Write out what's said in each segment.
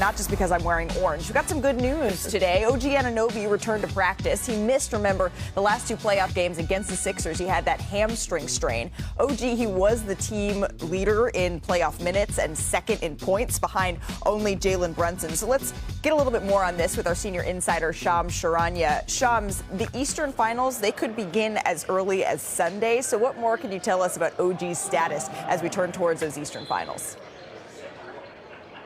not just because I'm wearing orange. We've got some good news today. OG Anunoby returned to practice. He missed, remember, the last 2 playoff games against the Sixers. He had that hamstring strain. OG, he was the team leader in playoff minutes and second in points behind only Jalen Brunson. So let's get a little bit more on this with our senior insider, Shams Charania. Shams, the Eastern Finals, they could begin as early as Sunday. So what more can you tell us about OG's status as we turn towards those Eastern Finals?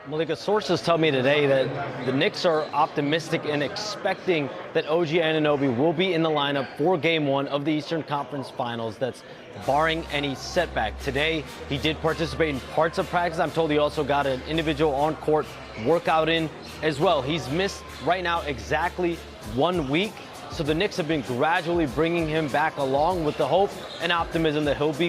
Malika, sources tell me today that the Knicks are optimistic and expecting that OG Anunoby will be in the lineup for Game 1 of the Eastern Conference Finals. That's barring any setback. Today, he did participate in parts of practice. I'm told he also got an individual on-court workout in as well. He's missed right now exactly 1 week. So the Knicks have been gradually bringing him back along with the hope and optimism that he'll be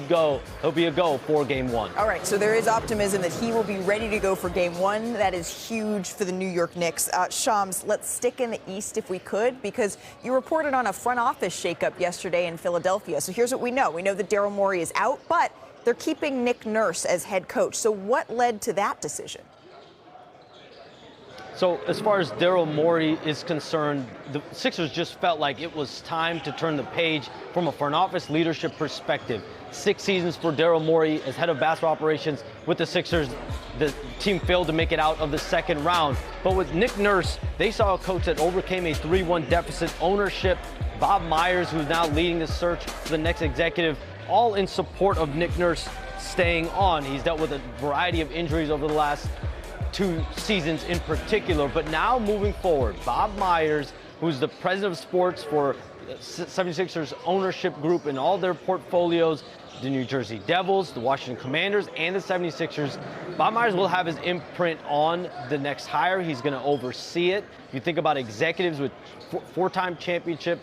a go for Game 1. All right, so there is optimism that he will be ready to go for Game 1. That is huge for the New York Knicks. Shams, let's stick in the East if we could, because you reported on a front office shakeup yesterday in Philadelphia. So here's what we know. We know that Daryl Morey is out, but they're keeping Nick Nurse as head coach. So what led to that decision? So as far as Daryl Morey is concerned, the Sixers just felt like it was time to turn the page from a front office leadership perspective. 6 seasons for Daryl Morey as head of basketball operations with the Sixers. The team failed to make it out of the second round. But with Nick Nurse, they saw a coach that overcame a 3-1 deficit. Ownership, Bob Myers, who's now leading the search for the next executive, all in support of Nick Nurse staying on. He's dealt with a variety of injuries over the last 2 seasons in particular, but now moving forward, Bob Myers, who's the president of sports for 76ers ownership group and all their portfolios, the New Jersey Devils, the Washington Commanders, and the 76ers, Bob Myers will have his imprint on the next hire. He's going to oversee it. You think about executives with 4-time championship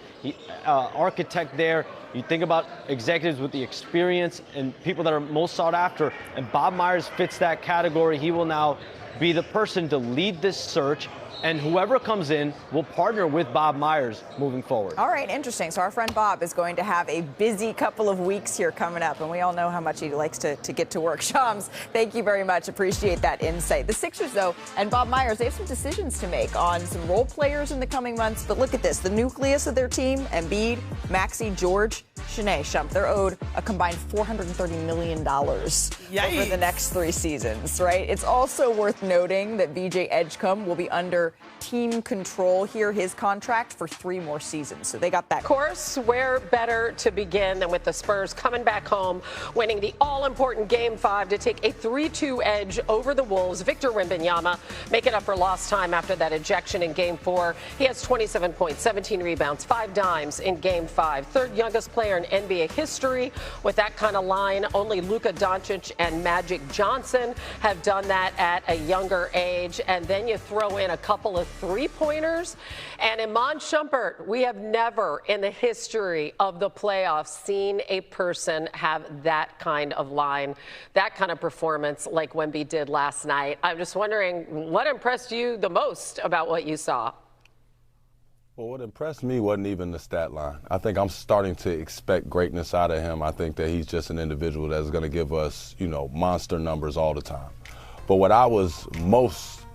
architect there. You think about executives with the experience and people that are most sought after, and Bob Myers fits that category. He will now be the person to lead this search, and whoever comes in will partner with Bob Myers moving forward. All right, interesting. So our friend Bob is going to have a busy couple of weeks here coming up, and we all know how much he likes to get to work. Shams, thank you very much. Appreciate that insight. The Sixers, though, and Bob Myers, they have some decisions to make on some role players in the coming months. But look at this. The nucleus of their team, Embiid, Maxey, George, Shanae, Shump, they're owed a combined $430 million over the next 3 seasons, right? It's also worth noting that VJ Edgecombe will be under team control here, his contract for 3 more seasons. So they got that. Of course, where better to begin than with the Spurs coming back home, winning the all-important Game 5 to take a 3-2 edge over the Wolves. Victor Wembanyama making up for lost time after that ejection in Game 4. He has 27 points, 17 rebounds, 5 dimes in Game 5. Third youngest player in NBA history with that kind of line. Only Luka Doncic and Magic Johnson have done that at a younger age. And then you throw in a couple of 3-pointers. And Iman Shumpert, we have never in the history of the playoffs seen a person have that kind of line, that kind of performance like Wemby did last night. I'm just wondering, what impressed you the most about what you saw? Well, what impressed me wasn't even the stat line. I think I'm starting to expect greatness out of him. I think that he's just an individual that's going to give us, monster numbers all the time. But what I was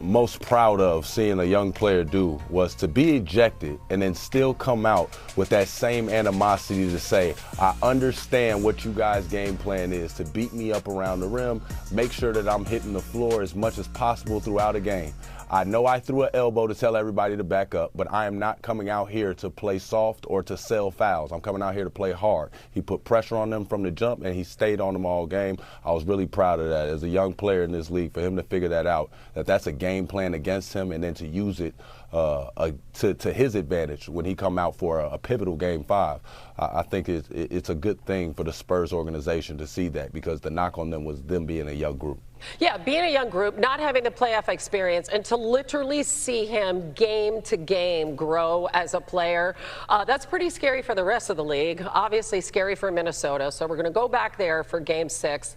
most proud of seeing a young player do was to be ejected and then still come out with that same animosity to say, I understand what you guys' game plan is, to beat me up around the rim, make sure that I'm hitting the floor as much as possible throughout a game. I know I threw an elbow to tell everybody to back up, but I am not coming out here to play soft or to sell fouls. I'm coming out here to play hard. He put pressure on them from the jump, and he stayed on them all game. I was really proud of that. As a young player in this league, for him to figure that out, that's a game plan against him, and then to use it to his advantage when he come out for a pivotal Game 5. I think it's a good thing for the Spurs organization to see that, because the knock on them was them being a young group. Yeah, being a young group, not having the playoff experience, and to literally see him game to game grow as a player, that's pretty scary for the rest of the league. Obviously scary for Minnesota, so we're going to go back there for Game 6.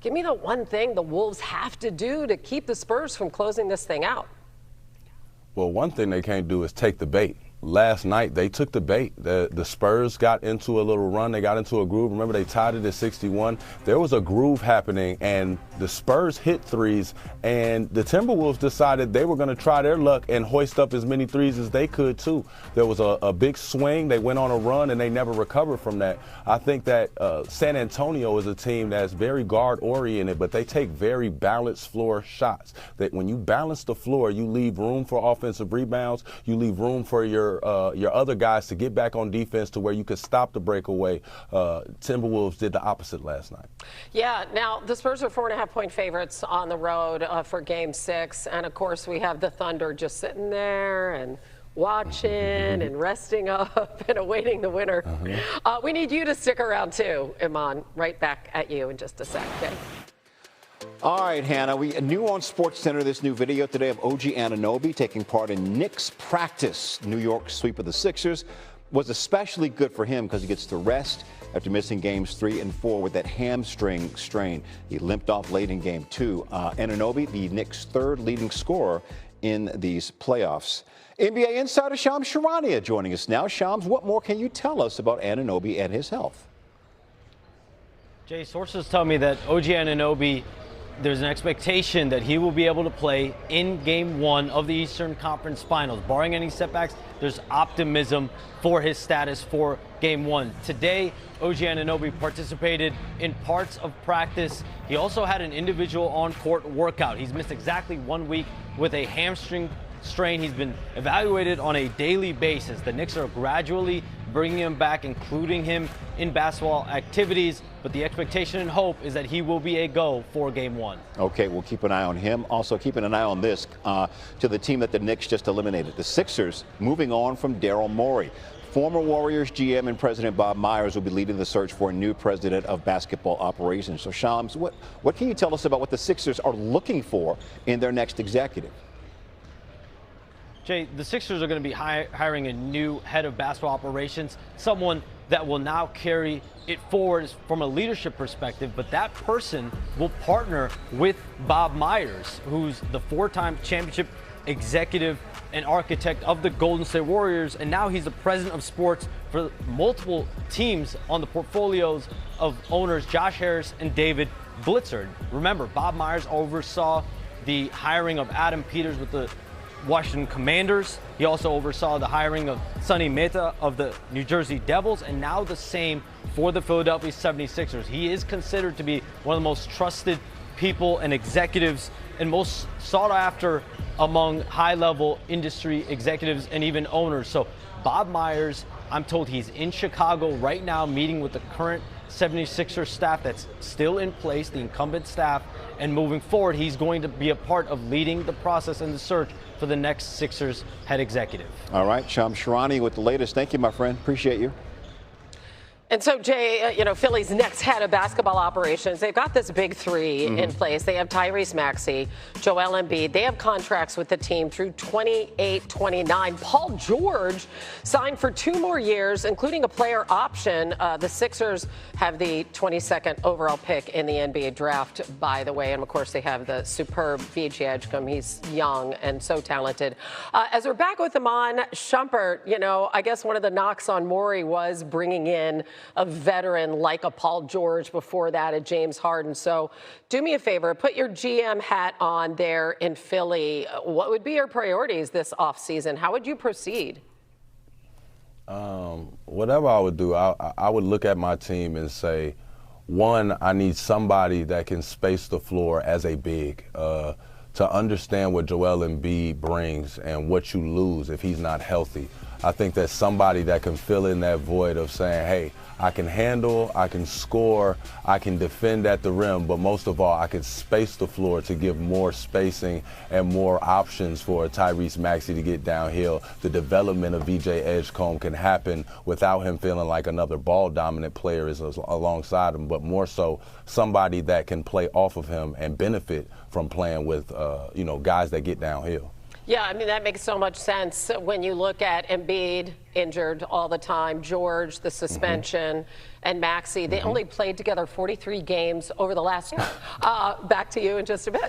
Give me the one thing the Wolves have to do to keep the Spurs from closing this thing out. Well, one thing they can't do is take the bait. last night they took the bait. The Spurs got into a little run. They got into a groove. Remember, they tied it at 61. There was a groove happening, and the Spurs hit threes, and the Timberwolves decided they were going to try their luck and hoist up as many threes as they could, too. There was a big swing. They went on a run, and they never recovered from that. I think that San Antonio is a team that's very guard-oriented, but they take very balanced floor shots. That when you balance the floor, you leave room for offensive rebounds. You leave room for your other guys to get back on defense to where you could stop the breakaway. Timberwolves did the opposite last night. Yeah, now the Spurs are 4.5-point favorites on the road for Game 6. And, of course, we have the Thunder just sitting there and watching and resting up and awaiting the winner. We need you to stick around, too, Iman. Right back at you in just a sec, okay? All right, Hannah, we new on SportsCenter this new video today of OG Anunoby taking part in Knicks practice. New York sweep of the Sixers was especially good for him because he gets to rest after missing games 3 and 4 with that hamstring strain. He limped off late in game 2. Anunoby, the Knicks' third leading scorer in these playoffs. NBA insider Shams Charania joining us now. Shams, what more can you tell us about Anunoby and his health? Jay, sources tell me that OG Anunoby, there's an expectation that he will be able to play in Game 1 of the Eastern Conference Finals. Barring any setbacks, there's optimism for his status for Game 1. Today, OG Anunoby participated in parts of practice. He also had an individual on-court workout. He's missed exactly 1 week with a hamstring strain. He's been evaluated on a daily basis. The Knicks are gradually bringing him back, including him in basketball activities, but the expectation and hope is that he will be a go for Game 1. Okay, we'll keep an eye on him. Also keeping an eye on this to the team that the Knicks just eliminated. The Sixers moving on from Daryl Morey. Former Warriors GM and President Bob Myers will be leading the search for a new president of basketball operations. So, Shams, what can you tell us about what the Sixers are looking for in their next executive? Jay, the Sixers are going to be hiring a new head of basketball operations, someone that will now carry it forward from a leadership perspective, but that person will partner with Bob Myers, who's the 4-time championship executive and architect of the Golden State Warriors, and now he's the president of sports for multiple teams on the portfolios of owners Josh Harris and David Blitzer. Remember, Bob Myers oversaw the hiring of Adam Peters with the Washington Commanders. He also oversaw the hiring of Sonny Mehta of the New Jersey Devils, and now the same for the Philadelphia 76ers. He is considered to be one of the most trusted people and executives and most sought after among high-level industry executives and even owners. So Bob Myers, I'm told he's in Chicago right now meeting with the current 76ers staff that's still in place, the incumbent staff, and moving forward, he's going to be a part of leading the process and the search for the next Sixers head executive. All right, Shams Charania with the latest. Thank you, my friend. Appreciate you. And so, Jay, Philly's next head of basketball operations, they've got this big three in place. They have Tyrese Maxey, Joel Embiid. They have contracts with the team through 28-29. Paul George signed for 2 more years, including a player option. The Sixers have the 22nd overall pick in the NBA draft, by the way. And, of course, they have the superb VJ Edgecombe. He's young and so talented. As we're back with Iman Shumpert, I guess one of the knocks on Morey was bringing in a veteran like a Paul George, before that a James Harden. So do me a favor, put your GM hat on there in Philly. What would be your priorities this offseason? How would you proceed? Whatever I would do, I would look at my team and say, one, I need somebody that can space the floor as a big, to understand what Joel Embiid brings and what you lose if he's not healthy. I think that somebody that can fill in that void of saying, hey, I can handle, I can score, I can defend at the rim, but most of all, I can space the floor to give more spacing and more options for Tyrese Maxey to get downhill. The development of VJ Edgecombe can happen without him feeling like another ball-dominant player is alongside him, but more so somebody that can play off of him and benefit from playing with, guys that get downhill. Yeah, I mean, that makes so much sense when you look at Embiid, injured all the time, George, the suspension, and Maxey. They only played together 43 games over the last year. Back to you in just a bit.